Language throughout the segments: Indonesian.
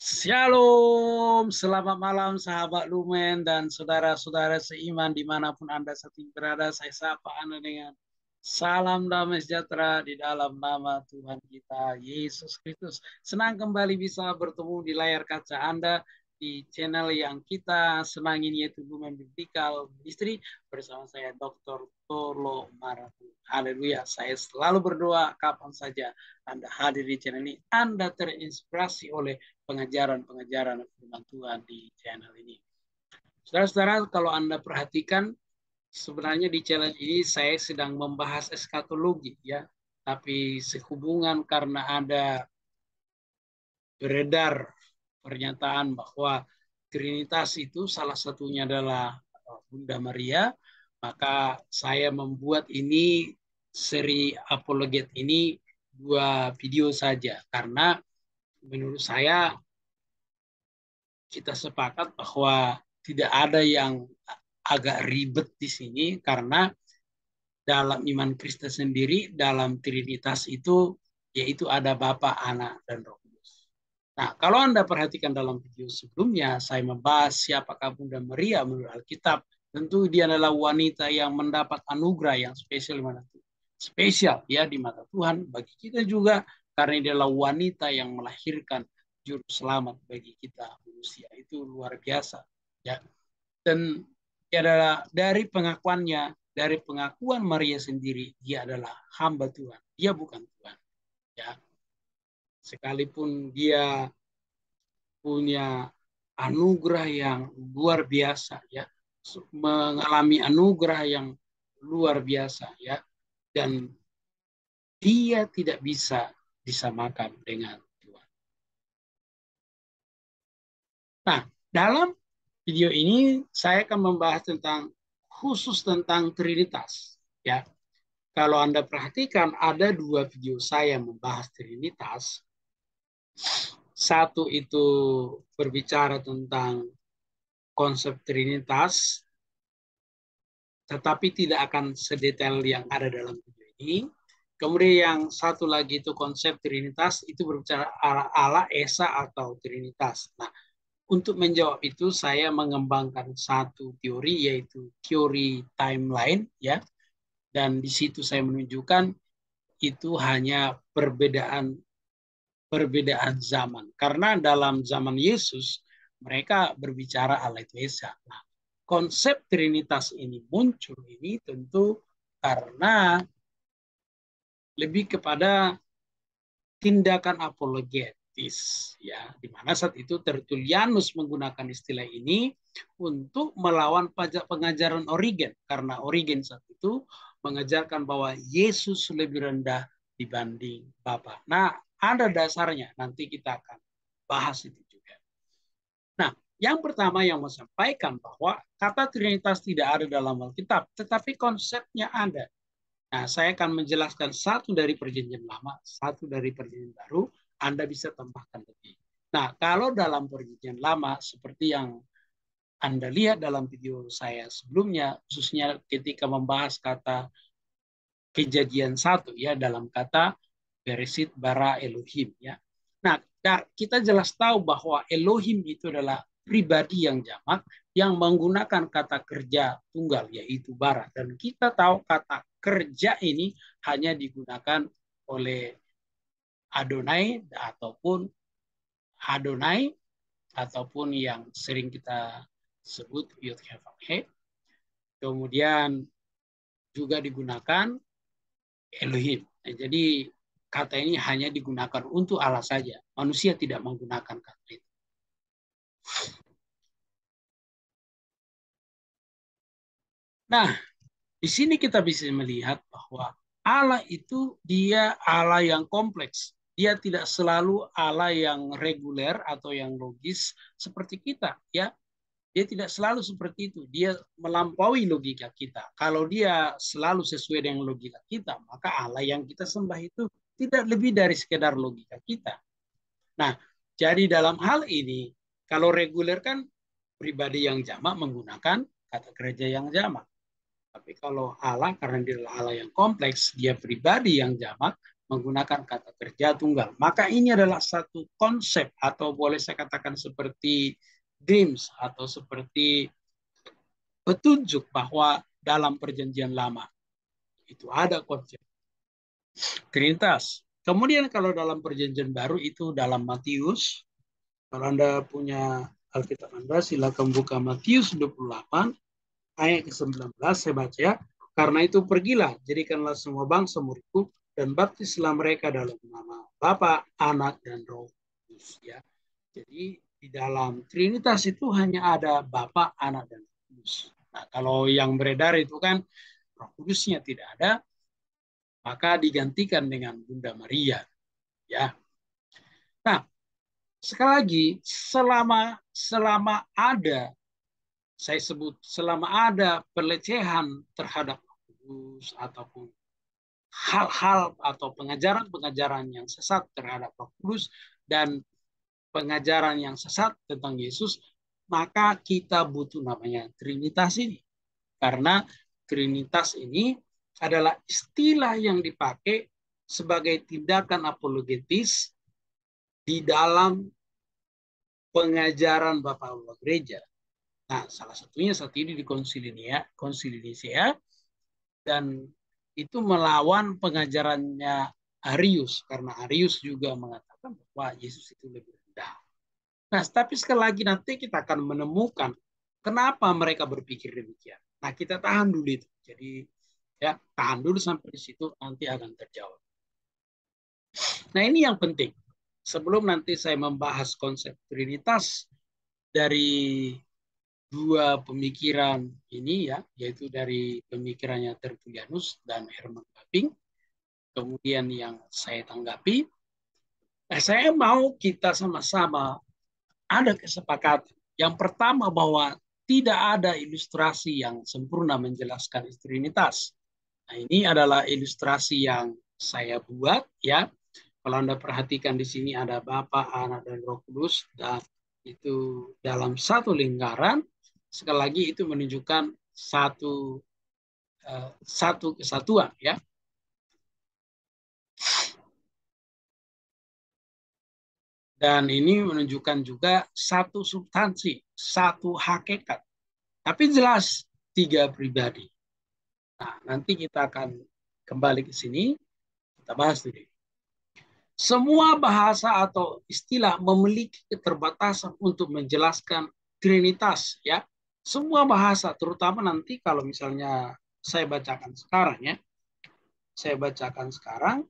Shalom, selamat malam sahabat Lumen dan saudara-saudara seiman dimanapun Anda saat ini berada. Saya sapa Anda dengan salam damai sejahtera di dalam nama Tuhan kita, Yesus Kristus. Senang kembali bisa bertemu di layar kaca Anda di channel yang kita senangin yaitu Lumen Biblical Ministry bersama saya Dr. Tolo Maratu. Haleluya, saya selalu berdoa kapan saja Anda hadir di channel ini, Anda terinspirasi oleh pengajaran-pengajaran firman Tuhan di channel ini. Saudara-saudara, kalau Anda perhatikan, sebenarnya di channel ini saya sedang membahas eskatologi, ya. Tapi sehubungan karena ada beredar pernyataan bahwa Trinitas itu salah satunya adalah Bunda Maria, maka saya membuat ini seri apologet ini 2 video saja, karena menurut saya kita sepakat bahwa tidak ada yang agak ribet di sini, karena dalam iman Kristen sendiri, dalam Trinitas itu, yaitu ada Bapa, Anak, dan Roh Kudus. Nah, kalau Anda perhatikan dalam video sebelumnya, saya membahas siapakah Bunda Maria menurut Alkitab. Tentu dia adalah wanita yang mendapat anugerah yang spesial di mata Tuhan. Bagi kita juga, karena dia adalah wanita yang melahirkan juru selamat bagi kita manusia. Itu luar biasa, ya. Dan dia adalah dari pengakuannya, dari pengakuan Maria sendiri, dia adalah hamba Tuhan, dia bukan Tuhan, ya. Sekalipun dia punya anugerah yang luar biasa, ya, mengalami anugerah yang luar biasa, ya, dan dia tidak bisa disamakan dengan Tuhan. Nah, dalam video ini saya akan membahas khusus tentang Trinitas, ya. Kalau Anda perhatikan, ada 2 video saya membahas Trinitas. Satu itu berbicara tentang konsep Trinitas, tetapi tidak akan sedetail yang ada dalam video ini. Kemudian yang satu lagi itu konsep Trinitas, itu berbicara Allah, Esa, atau Trinitas. Nah, untuk menjawab itu saya mengembangkan satu teori, yaitu teori timeline, ya. Dan di situ saya menunjukkan itu hanya perbedaan zaman. Karena dalam zaman Yesus mereka berbicara Allah itu Esa. Nah, konsep Trinitas ini muncul ini tentu karena lebih kepada tindakan apologetis, ya, di mana saat itu Tertullianus menggunakan istilah ini untuk melawan pajak pengajaran Origen, karena Origen saat itu mengajarkan bahwa Yesus lebih rendah dibanding Bapa. Nah, ada dasarnya, nanti kita akan bahas itu juga. Nah, yang pertama yang mau sampaikan bahwa kata Trinitas tidak ada dalam Alkitab, tetapi konsepnya ada. Nah, saya akan menjelaskan satu dari Perjanjian Lama, satu dari Perjanjian Baru. Anda bisa tambahkan lebih. Nah, kalau dalam Perjanjian Lama, seperti yang Anda lihat dalam video saya sebelumnya, khususnya ketika membahas kata Kejadian 1, ya, dalam kata Bereshit bara Elohim, ya. Nah, kita jelas tahu bahwa Elohim itu adalah pribadi yang jamak yang menggunakan kata kerja tunggal, yaitu bara. Dan kita tahu kata kerja ini hanya digunakan oleh Adonai ataupun yang sering kita sebut Yod-Heh-Vav-He. Kemudian juga digunakan Elohim. Nah, jadi kata ini hanya digunakan untuk Allah saja. Manusia tidak menggunakan kata itu. Nah, di sini kita bisa melihat bahwa Allah itu dia Allah yang kompleks. Dia tidak selalu Allah yang reguler atau yang logis seperti kita, ya. Dia tidak selalu seperti itu. Dia melampaui logika kita. Kalau dia selalu sesuai dengan logika kita, maka Allah yang kita sembah itu tidak lebih dari sekedar logika kita. Nah, jadi dalam hal ini, kalau reguler kan pribadi yang jamak menggunakan kata kerja yang jamak. Tapi kalau Allah, karena dia adalah Allah yang kompleks, dia pribadi yang jamak, menggunakan kata kerja tunggal. Maka ini adalah satu konsep atau boleh saya katakan seperti dreams atau seperti petunjuk bahwa dalam perjanjian lama itu ada konsep Trinitas. Kemudian kalau dalam perjanjian baru itu dalam Matius, kalau Anda punya Alkitab Anda silakan buka Matius 28 ayat ke-19 saya baca ya. Karena itu pergilah, jadikanlah semua bangsa muridku dan baptislah mereka dalam nama Bapa, Anak, dan Roh Kudus. Ya. Jadi di dalam Trinitas itu hanya ada Bapa, Anak, dan Roh Kudus. Nah, kalau yang beredar itu kan Roh Kudusnya tidak ada, maka digantikan dengan Bunda Maria. Ya. Nah, sekali lagi selama ada saya sebut selama ada pelecehan terhadap Roh Kudus ataupun hal-hal atau pengajaran-pengajaran yang sesat terhadap Roh Kudus dan pengajaran yang sesat tentang Yesus, maka kita butuh namanya Trinitas ini. Karena Trinitas ini adalah istilah yang dipakai sebagai tindakan apologetis di dalam pengajaran Bapak Allah Gereja. Nah, salah satunya saat ini di Konsili Nicea, dan itu melawan pengajarannya Arius, karena Arius juga mengatakan bahwa Yesus itu lebih rendah. Nah, tapi sekali lagi nanti kita akan menemukan kenapa mereka berpikir demikian. Nah, kita tahan dulu itu. Jadi, ya, tahan dulu sampai di situ, nanti akan terjawab. Nah, ini yang penting. Sebelum nanti saya membahas konsep Trinitas dari dua pemikiran ini ya, yaitu dari pemikirannya Tertullianus dan Herman Babbing, kemudian yang saya tanggapi, saya mau kita sama-sama ada kesepakatan. Yang pertama bahwa tidak ada ilustrasi yang sempurna menjelaskan Trinitas. Nah, ini adalah ilustrasi yang saya buat ya. Kalau Anda perhatikan di sini ada Bapa, Anak, dan Roh Kudus, dan itu dalam satu lingkaran. Sekali lagi itu menunjukkan satu kesatuan ya. Dan ini menunjukkan juga satu substansi, satu hakikat. Tapi jelas tiga pribadi. Nah, nanti kita akan kembali ke sini, kita bahas dulu. Semua bahasa atau istilah memiliki keterbatasan untuk menjelaskan Trinitas ya. Semua bahasa, terutama nanti kalau misalnya saya bacakan sekarang ya. Saya bacakan sekarang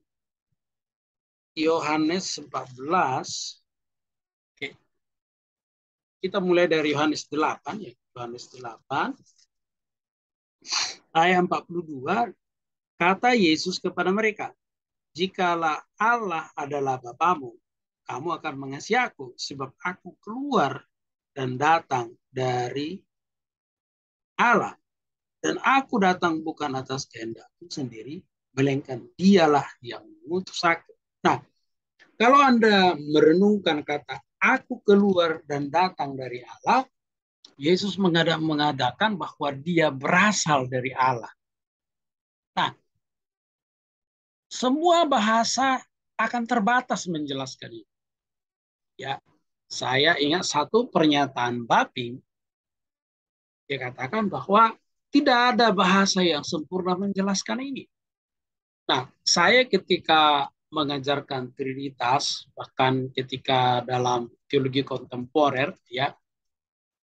Yohanes 14. Oke. Kita mulai dari Yohanes 8 ya. Yohanes 8 ayat 42, kata Yesus kepada mereka, jikalau Allah adalah Bapamu, kamu akan mengasihi aku, sebab aku keluar dan datang dari Allah. Dan aku datang bukan atas kehendakku sendiri, melainkan dialah yang mengutus aku. Nah, kalau Anda merenungkan kata aku keluar dan datang dari Allah, Yesus mengadakan bahwa dia berasal dari Allah. Nah, semua bahasa akan terbatas menjelaskan itu. Ya, saya ingat satu pernyataan Babbing, dia katakan bahwa tidak ada bahasa yang sempurna menjelaskan ini. Nah, saya ketika mengajarkan Trinitas, bahkan ketika dalam teologi kontemporer, ya,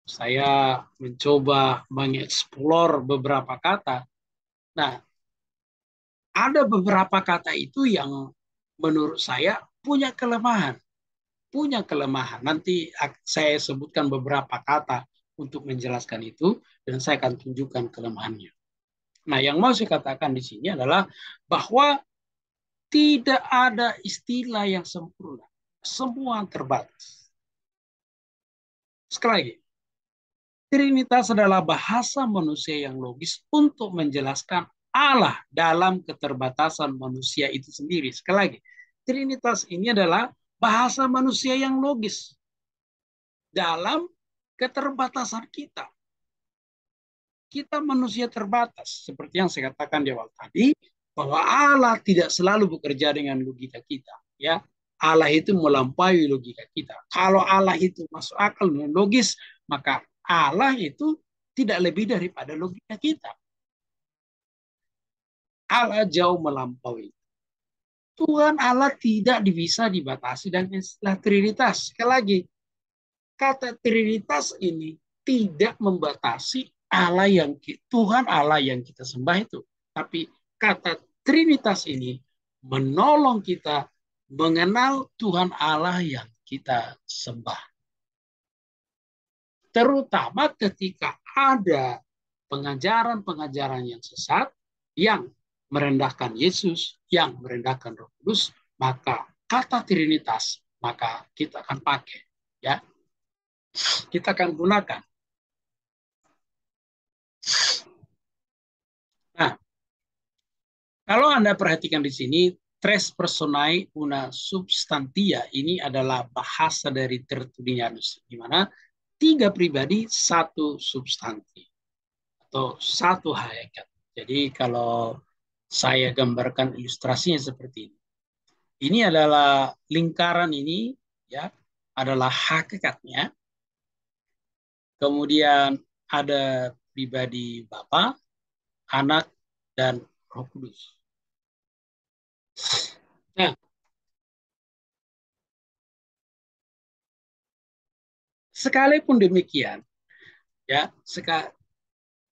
saya mencoba mengeksplor beberapa kata. Nah, ada beberapa kata itu yang menurut saya punya kelemahan. Nanti saya sebutkan beberapa kata untuk menjelaskan itu, dan saya akan tunjukkan kelemahannya. Nah, yang mau saya katakan di sini adalah bahwa tidak ada istilah yang sempurna. Semua terbatas. Sekali lagi, Trinitas adalah bahasa manusia yang logis untuk menjelaskan Allah dalam keterbatasan manusia itu sendiri. Sekali lagi, Trinitas ini adalah bahasa manusia yang logis dalam keterbatasan kita. Kita manusia terbatas, seperti yang saya katakan di awal tadi. bahwa Allah tidak selalu bekerja dengan logika kita, ya. Allah itu melampaui logika kita. Kalau Allah itu masuk akal dan logis, maka Allah itu tidak lebih daripada logika kita. Allah jauh melampaui. Tuhan Allah tidak bisa dibatasi dan istilah Trinitas. Sekali lagi, kata Trinitas ini tidak membatasi Allah yang Tuhan Allah yang kita sembah itu. Tapi kata Trinitas ini menolong kita mengenal Tuhan Allah yang kita sembah. Terutama ketika ada pengajaran-pengajaran yang sesat, yang merendahkan Yesus, yang merendahkan Roh Kudus, maka kata Trinitas, maka kita akan pakai, ya, kita akan gunakan. Nah, kalau Anda perhatikan di sini, tres personae una substantia ini adalah bahasa dari Tertullianus, di mana tiga pribadi satu substansi atau satu hakikat. Jadi kalau saya gambarkan ilustrasinya seperti ini. Ini adalah lingkaran ini, ya, adalah hakikatnya. Kemudian ada pribadi Bapa, Anak, dan Roh Kudus. Nah, sekalipun demikian, ya,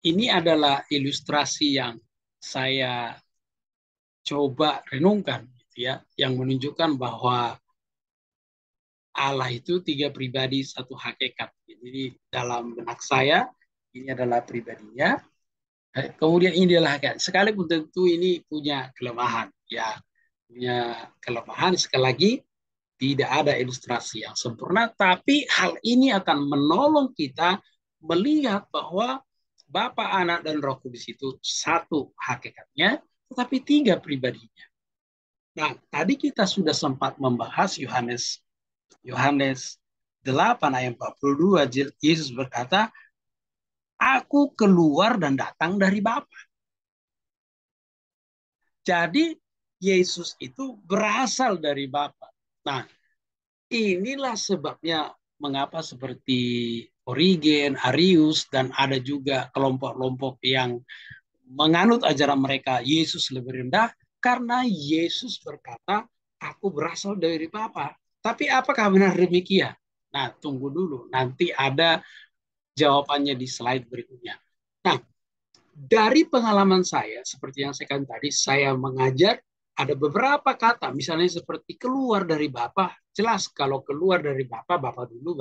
ini adalah ilustrasi yang saya coba renungkan, gitu ya, yang menunjukkan bahwa Allah itu tiga pribadi satu hakikat. Jadi dalam benak saya ini adalah pribadinya, kemudian ini adalah hakikat. Sekalipun tentu ini punya kelemahan, ya, punya kelemahan. Sekali lagi tidak ada ilustrasi yang sempurna, tapi hal ini akan menolong kita melihat bahwa Bapa, Anak, dan Roh Kudus itu satu hakikatnya, tetapi tiga pribadinya. Nah, tadi kita sudah sempat membahas Yohanes 8 ayat 42, Yesus berkata, aku keluar dan datang dari Bapa. Jadi Yesus itu berasal dari Bapa. Nah, inilah sebabnya mengapa seperti Origen, Arius, dan ada juga kelompok-kelompok yang menganut ajaran mereka Yesus lebih rendah, karena Yesus berkata, aku berasal dari Bapa. Tapi apakah benar demikian? Nah, tunggu dulu. Nanti ada jawabannya di slide berikutnya. Nah, dari pengalaman saya, seperti yang saya katakan tadi, saya mengajar, ada beberapa kata, misalnya seperti keluar dari Bapa. Jelas kalau keluar dari Bapa, Bapa dulu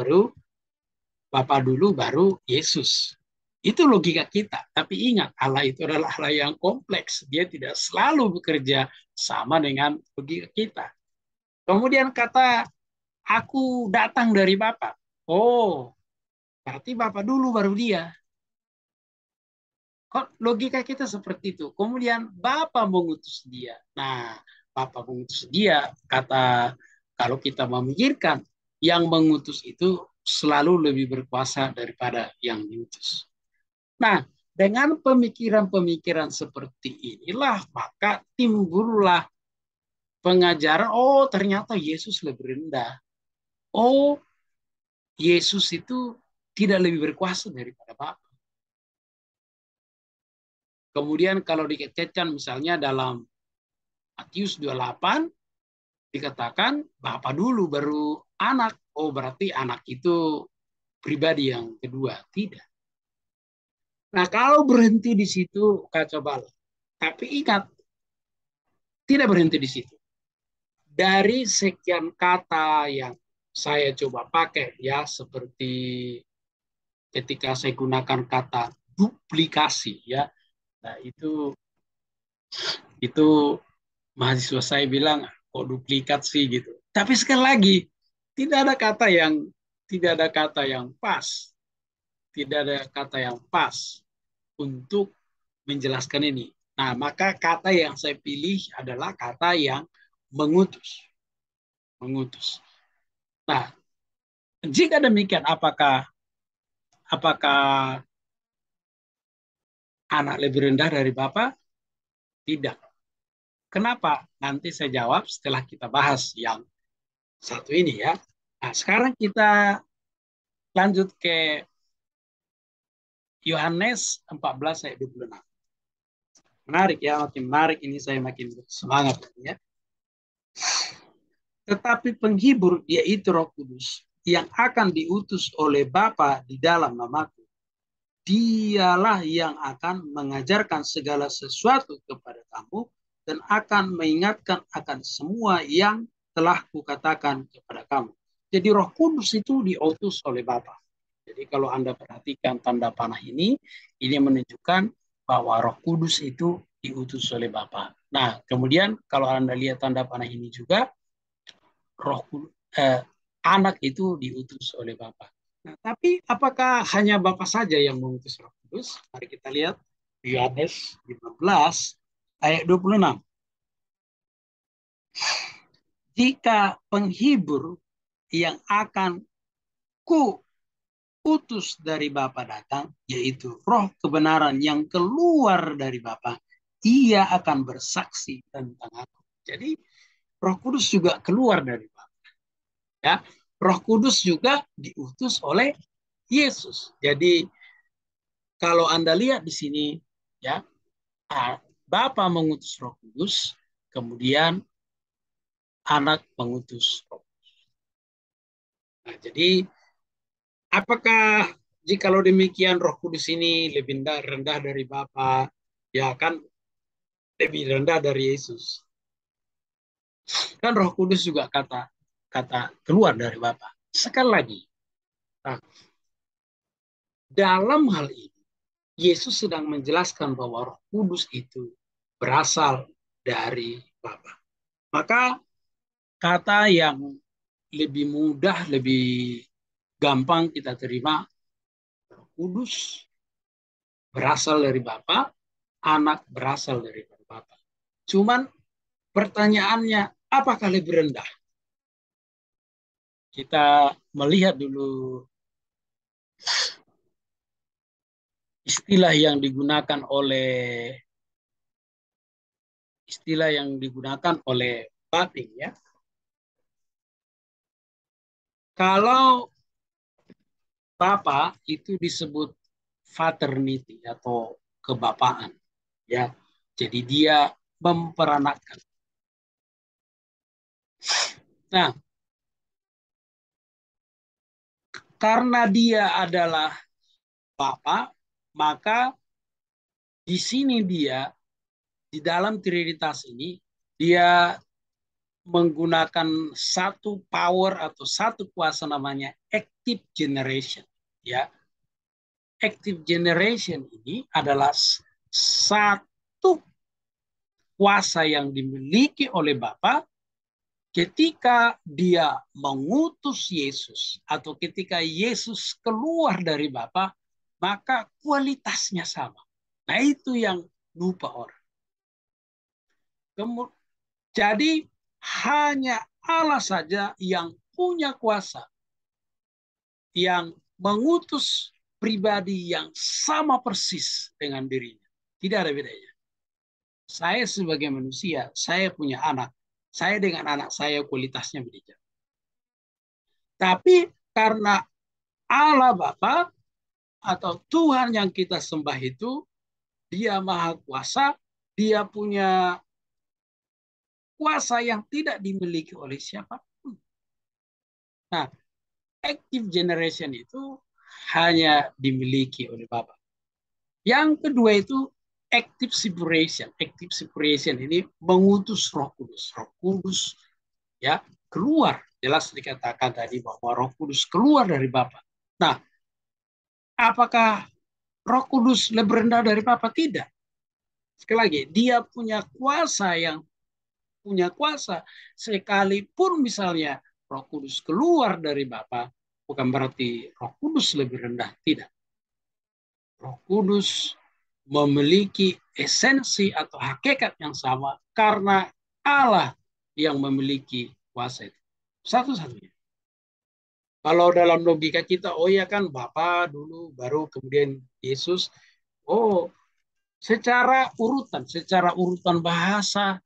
baru Yesus. Itu logika kita. Tapi ingat, Allah itu adalah Allah yang kompleks. Dia tidak selalu bekerja sama dengan logika kita. Kemudian kata, aku datang dari Bapa. Oh, berarti Bapa dulu baru dia. Logika kita seperti itu. Kemudian Bapa mengutus dia. Nah, Bapa mengutus dia, kata kalau kita memikirkan, yang mengutus itu selalu lebih berkuasa daripada yang diutus. Nah, dengan pemikiran-pemikiran seperti inilah, maka timbullah pengajaran, oh ternyata Yesus lebih rendah. Oh, Yesus itu tidak lebih berkuasa daripada Bapa. Kemudian kalau dikaitkan misalnya dalam Matius 28, dikatakan Bapa dulu baru anak. Oh, berarti anak itu pribadi yang kedua. Tidak. Nah, kalau berhenti di situ, kacau balau. Tapi ingat, tidak berhenti di situ. Dari sekian kata yang saya coba pakai, ya, seperti ketika saya gunakan kata duplikasi, ya. Nah, itu mahasiswa saya bilang, kok duplikat sih gitu. Tapi sekali lagi, tidak ada kata yang tidak ada kata yang pas. Tidak ada kata yang pas untuk menjelaskan ini. Nah, maka kata yang saya pilih adalah kata yang mengutus. Mengutus. Nah, jika demikian, apakah anak lebih rendah dari Bapa? Tidak. Kenapa? Nanti saya jawab setelah kita bahas yang satu ini ya. Nah, sekarang kita lanjut ke Yohanes 14 ayat 26. Menarik ya, makin menarik ini saya makin semangat ya. Tetapi penghibur yaitu Roh Kudus yang akan diutus oleh Bapa di dalam namaku. Dialah yang akan mengajarkan segala sesuatu kepada kamu dan akan mengingatkan akan semua yang telah kukatakan kepada kamu. Jadi Roh Kudus itu diutus oleh Bapa. Jadi kalau Anda perhatikan tanda panah ini menunjukkan bahwa Roh Kudus itu diutus oleh Bapa. Nah, kemudian kalau Anda lihat tanda panah ini juga, Roh anak itu diutus oleh Bapa. Nah, tapi apakah hanya Bapa saja yang mengutus Roh Kudus? Mari kita lihat Yohanes 15 ayat 26. Jika penghibur yang akan ku utus dari Bapa datang, yaitu Roh kebenaran yang keluar dari Bapa, ia akan bersaksi tentang aku. Jadi Roh Kudus juga keluar dari Bapa. Ya, Roh Kudus juga diutus oleh Yesus. Jadi kalau Anda lihat di sini, ya, Bapa mengutus Roh Kudus, kemudian Anak mengutus Roh. Nah, jadi apakah jikalau demikian Roh Kudus ini lebih rendah dari Bapa? Ya kan lebih rendah dari Yesus. Kan Roh Kudus juga kata keluar dari Bapa. Sekali lagi, nah, dalam hal ini Yesus sedang menjelaskan bahwa Roh Kudus itu berasal dari Bapa. Maka kata yang lebih mudah, lebih gampang kita terima, Roh Kudus berasal dari Bapa, Anak berasal dari Bapa. Cuman pertanyaannya, apakah lebih rendah? Kita melihat dulu istilah yang digunakan Bating ya. Kalau Bapa itu disebut paternity atau kebapaan ya. Jadi dia memperanakan. Nah, karena dia adalah Bapa, maka di sini dia di dalam Trinitas ini dia menggunakan satu power atau satu kuasa namanya active generation ya. Active generation ini adalah satu kuasa yang dimiliki oleh Bapa ketika dia mengutus Yesus atau ketika Yesus keluar dari Bapa, maka kualitasnya sama. Nah, itu yang lupa orang. Jadi hanya Allah saja yang punya kuasa, yang mengutus pribadi yang sama persis dengan dirinya. Tidak ada bedanya. Saya sebagai manusia, saya punya anak. Saya dengan anak saya kualitasnya beda. Tapi karena Allah Bapa atau Tuhan yang kita sembah itu, dia maha kuasa, dia punya kuasa yang tidak dimiliki oleh siapapun. Nah, active generation itu hanya dimiliki oleh Bapa. Yang kedua itu active separation. Active separation ini mengutus Roh Kudus. Roh Kudus ya keluar, jelas dikatakan tadi bahwa Roh Kudus keluar dari Bapa. Nah, apakah Roh Kudus lebih rendah dari Bapa? Tidak. Sekali lagi, dia punya kuasa sekalipun misalnya Roh Kudus keluar dari Bapa, bukan berarti Roh Kudus lebih rendah, tidak. Roh Kudus memiliki esensi atau hakikat yang sama karena Allah yang memiliki kuasa itu. Satu-satunya. Kalau dalam logika kita, oh ya kan Bapa dulu, baru kemudian Yesus. Oh, secara urutan bahasa,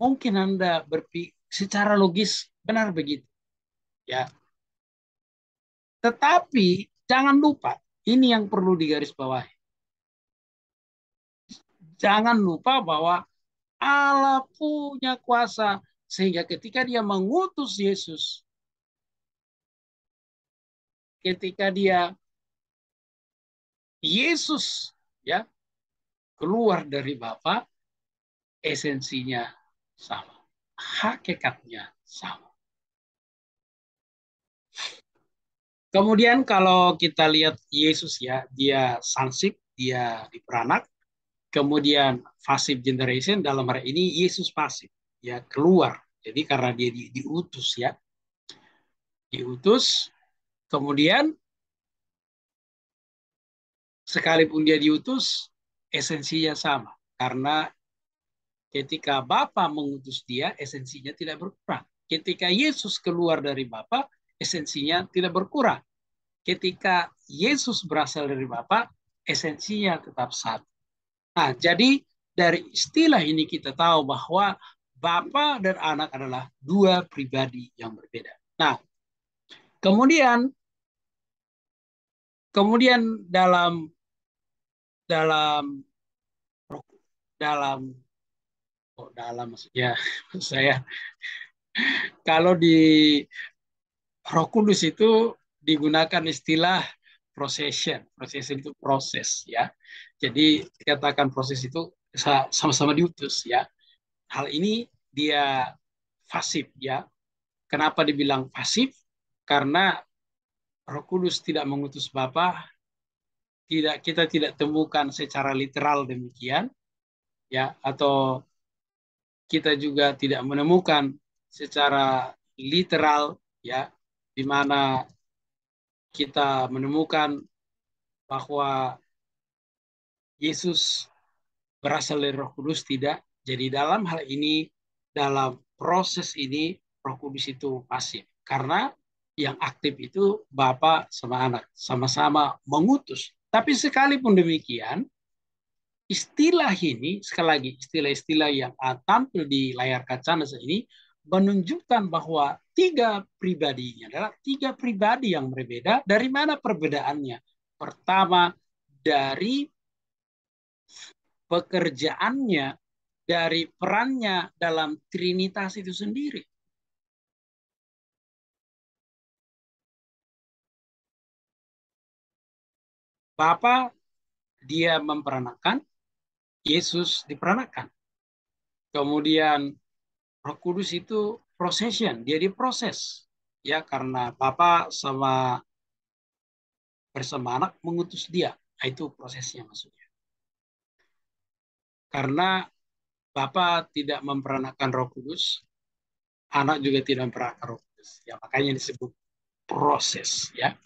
Mungkin Anda berpikir secara logis benar begitu, ya. Tetapi jangan lupa, ini yang perlu digarisbawahi. Jangan lupa bahwa Allah punya kuasa sehingga ketika dia mengutus Yesus, ketika dia Yesus ya keluar dari Bapa, esensinya sama, hakikatnya sama. Kemudian kalau kita lihat Yesus ya, dia sansip, dia diperanak. Kemudian passive generation dalam hari ini Yesus pasif, ya keluar. Jadi karena dia diutus ya, diutus. Kemudian sekalipun dia diutus, esensinya sama. Karena ketika Bapa mengutus dia, esensinya tidak berkurang. Ketika Yesus keluar dari Bapa, esensinya tidak berkurang. Ketika Yesus berasal dari Bapa, esensinya tetap satu. Nah, jadi dari istilah ini kita tahu bahwa Bapa dan Anak adalah dua pribadi yang berbeda. Nah, kemudian kemudian dalam dalam dalam dalam maksudnya saya kalau di Roh Kudus itu digunakan istilah procession. Procession itu proses ya. Jadi dikatakan proses itu sama-sama diutus ya. Hal ini dia pasif ya. Kenapa dibilang pasif? Karena Roh Kudus tidak mengutus Bapa, kita tidak temukan secara literal demikian ya, atau kita juga tidak menemukan secara literal ya, di mana kita menemukan bahwa Yesus berasal dari Roh Kudus, tidak. Jadi dalam hal ini, dalam proses ini, Roh Kudus itu pasif. Karena yang aktif itu Bapa sama Anak, sama-sama mengutus. Tapi sekalipun demikian, istilah ini, sekali lagi, istilah-istilah yang tampil di layar kaca ini, menunjukkan bahwa tiga pribadi ini adalah tiga pribadi yang berbeda. Dari mana perbedaannya? Pertama, dari pekerjaannya, dari perannya dalam Trinitas itu sendiri. Bapa dia memperanakan, Yesus diperanakan. Kemudian Roh Kudus itu procession, dia diproses. Ya, karena Bapa sama bersama Anak mengutus dia. Nah, itu prosesnya maksudnya. Karena Bapa tidak memperanakan Roh Kudus, Anak juga tidak memperanakan Roh Kudus. Ya, makanya disebut proses ya.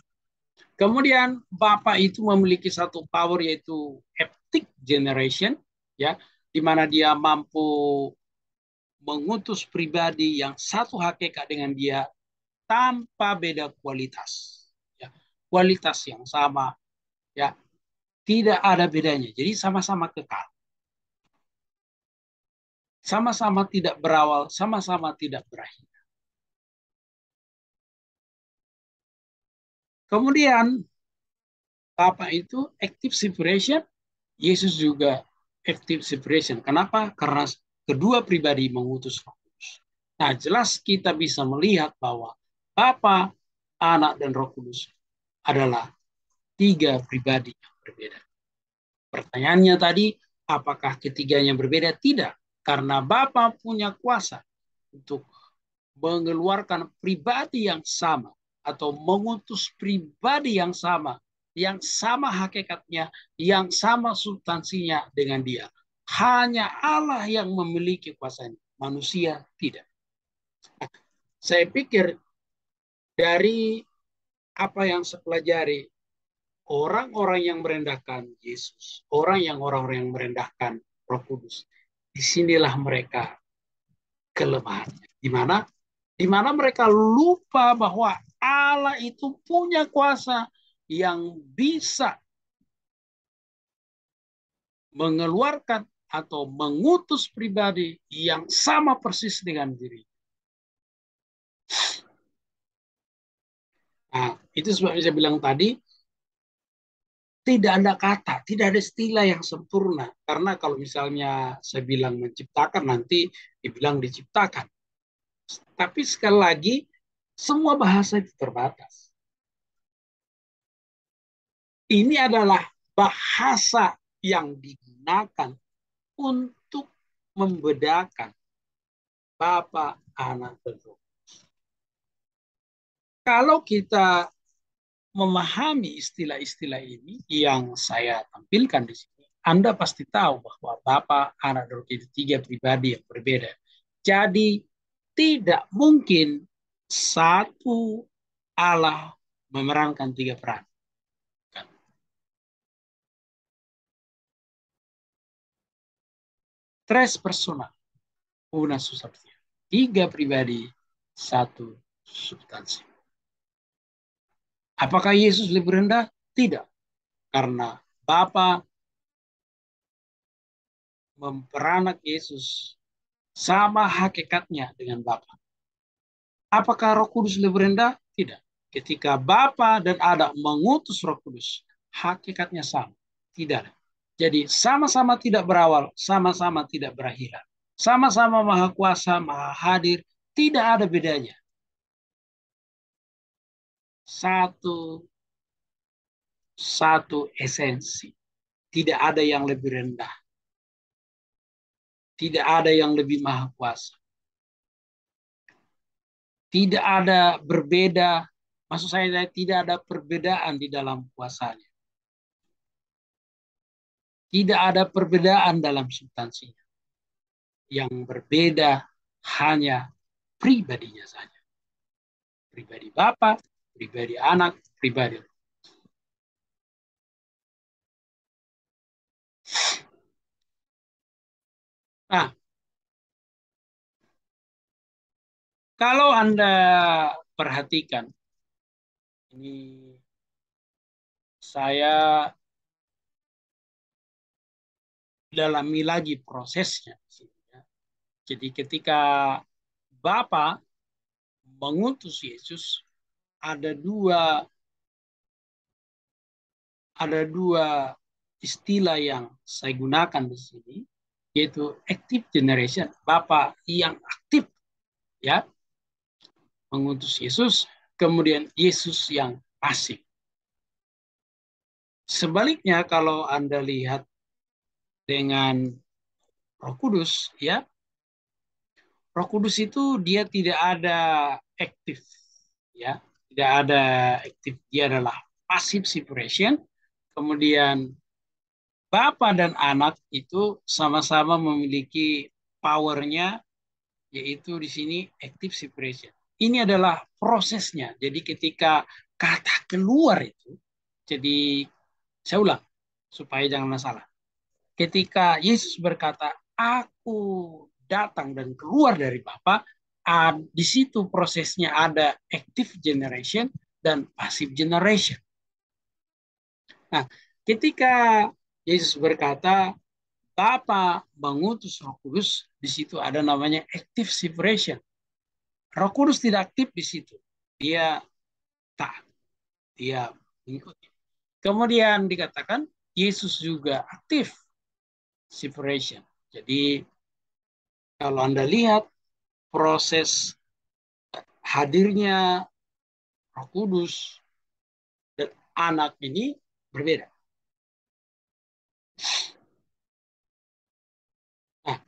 Kemudian Bapak itu memiliki satu power yaitu haptic generation ya, di mana dia mampu mengutus pribadi yang satu hakikat dengan dia tanpa beda kualitas. Ya, kualitas yang sama ya, tidak ada bedanya. Jadi sama-sama kekal. Sama-sama tidak berawal, sama-sama tidak berakhir. Kemudian Bapak itu active separation, Yesus juga active separation. Kenapa? Karena kedua pribadi mengutus Roh Kudus. Nah, jelas kita bisa melihat bahwa Bapa, Anak, dan Roh Kudus adalah tiga pribadi yang berbeda. Pertanyaannya tadi, apakah ketiganya berbeda? Tidak, karena Bapa punya kuasa untuk mengeluarkan pribadi yang sama atau mengutus pribadi yang sama hakikatnya, yang sama substansinya dengan dia. Hanya Allah yang memiliki kuasa ini, manusia tidak. Saya pikir dari apa yang saya pelajari, orang-orang yang merendahkan Yesus, orang-orang yang merendahkan Roh Kudus, disinilah mereka kelemahannya. Di mana mereka lupa bahwa Allah itu punya kuasa yang bisa mengeluarkan atau mengutus pribadi yang sama persis dengan diri. Nah, itu sebabnya saya bilang tadi, tidak ada kata, tidak ada istilah yang sempurna. Karena kalau misalnya saya bilang menciptakan, nanti dibilang diciptakan. Tapi sekali lagi, semua bahasa itu terbatas. Ini adalah bahasa yang digunakan untuk membedakan Bapa, Anak, dan Roh. Kalau kita memahami istilah-istilah ini yang saya tampilkan di sini, Anda pasti tahu bahwa Bapa, Anak, dan Roh itu tiga pribadi yang berbeda. Jadi tidak mungkin satu Allah memerankan tiga peran. Tres personal, una substansi. Tiga pribadi, satu substansi. Apakah Yesus lebih rendah? Tidak. Karena Bapa memperanak Yesus sama hakikatnya dengan Bapa. Apakah Roh Kudus lebih rendah? Tidak. Ketika Bapa dan Anak mengutus Roh Kudus, hakikatnya sama. Tidak ada. Jadi sama-sama tidak berawal, sama-sama tidak berakhirat. Sama-sama maha kuasa, maha hadir, tidak ada bedanya. Satu esensi. Tidak ada yang lebih rendah. Tidak ada yang lebih maha kuasa. Tidak ada berbeda. Maksud saya tidak ada perbedaan di dalam kuasanya. Tidak ada perbedaan dalam substansinya. Yang berbeda hanya pribadinya saja. Pribadi Bapa, pribadi Anak, pribadi. Nah, kalau Anda perhatikan, ini saya dalami lagi prosesnya. Jadi ketika Bapa mengutus Yesus, ada dua istilah yang saya gunakan di sini, yaitu active generation, Bapa yang aktif, ya, mengutus Yesus, kemudian Yesus yang pasif. Sebaliknya kalau Anda lihat dengan Roh Kudus, ya, Roh Kudus itu dia tidak ada aktif, ya, tidak ada aktif, dia adalah passive separation. Kemudian Bapa dan Anak itu sama-sama memiliki powernya, yaitu di sini active separation. Ini adalah prosesnya. Jadi ketika kata keluar itu, jadi saya ulang supaya jangan masalah. Ketika Yesus berkata, aku datang dan keluar dari Bapa, di situ prosesnya ada active generation dan passive generation. Nah, ketika Yesus berkata, Bapa mengutus Roh Kudus, di situ ada namanya active separation. Roh Kudus tidak aktif di situ. Dia tak, dia mengikuti. Kemudian dikatakan Yesus juga aktif separation. Jadi kalau Anda lihat proses hadirnya Roh Kudus dan Anak ini berbeda. Nah,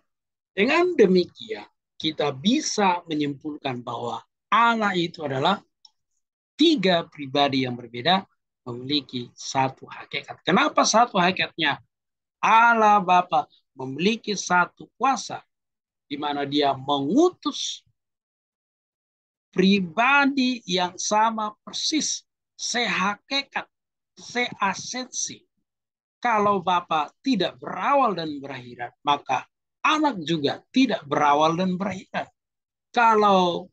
dengan demikian kita bisa menyimpulkan bahwa Allah itu adalah tiga pribadi yang berbeda memiliki satu hakikat. Kenapa satu hakikatnya? Allah Bapa memiliki satu kuasa di mana dia mengutus pribadi yang sama persis, sehakikat, seasensi. Kalau Bapa tidak berawal dan berakhirat, maka Anak juga tidak berawal dan berakhirat. Kalau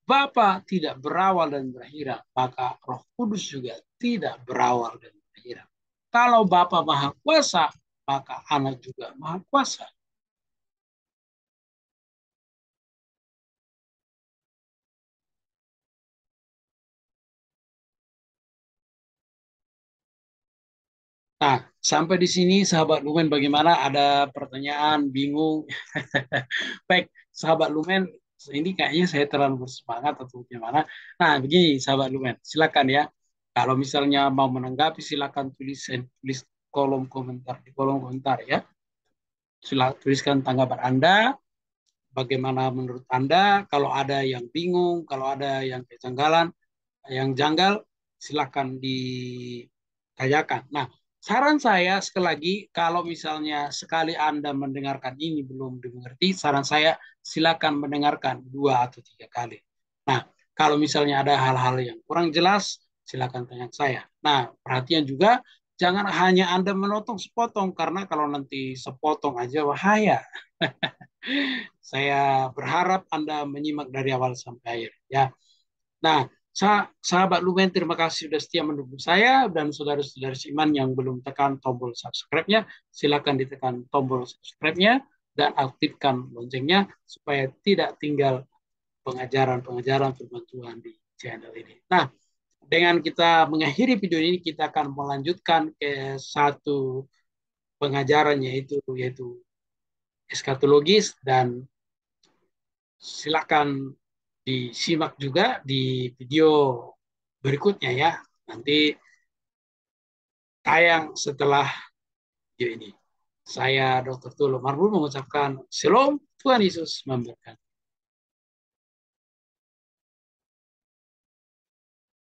Bapa tidak berawal dan berakhirat, maka Roh Kudus juga tidak berawal dan berakhirat. Kalau Bapa Maha Kuasa, maka anak juga maha kuasa. Nah, sampai di sini sahabat Lumen bagaimana? Ada pertanyaan, bingung? Baik, sahabat Lumen, ini kayaknya saya terlalu bersemangat atau gimana? Nah, begini sahabat Lumen, silakan ya. Kalau misalnya mau menanggapi, silakan tulis kolom komentar di kolom komentar ya. Silakan tuliskan tanggapan Anda, bagaimana menurut Anda? Kalau ada yang bingung, kalau ada yang kejanggalan, yang janggal, silakan ditanyakan. Nah, saran saya sekali lagi, kalau misalnya sekali Anda mendengarkan ini belum dimengerti, saran saya silakan mendengarkan 2 atau 3 kali. Nah, kalau misalnya ada hal-hal yang kurang jelas, silakan tanya saya. Nah, perhatian juga, jangan hanya Anda menotong sepotong, karena kalau nanti sepotong aja bahaya. Saya berharap Anda menyimak dari awal sampai akhir. Ya. Nah, sahabat Lumen, terima kasih sudah setia mendukung saya dan saudara-saudara Iman yang belum tekan tombol subscribe-nya, silakan ditekan tombol subscribe-nya dan aktifkan loncengnya supaya tidak tinggal pengajaran-pengajaran firman Tuhan di channel ini. Nah, dengan kita mengakhiri video ini, kita akan melanjutkan ke satu pengajaran yaitu eskatologis, dan silakan disimak juga di video berikutnya ya. Nanti tayang setelah video ini. Saya Dr. Tulo Marbun mengucapkan Shalom, Tuhan Yesus memberkati.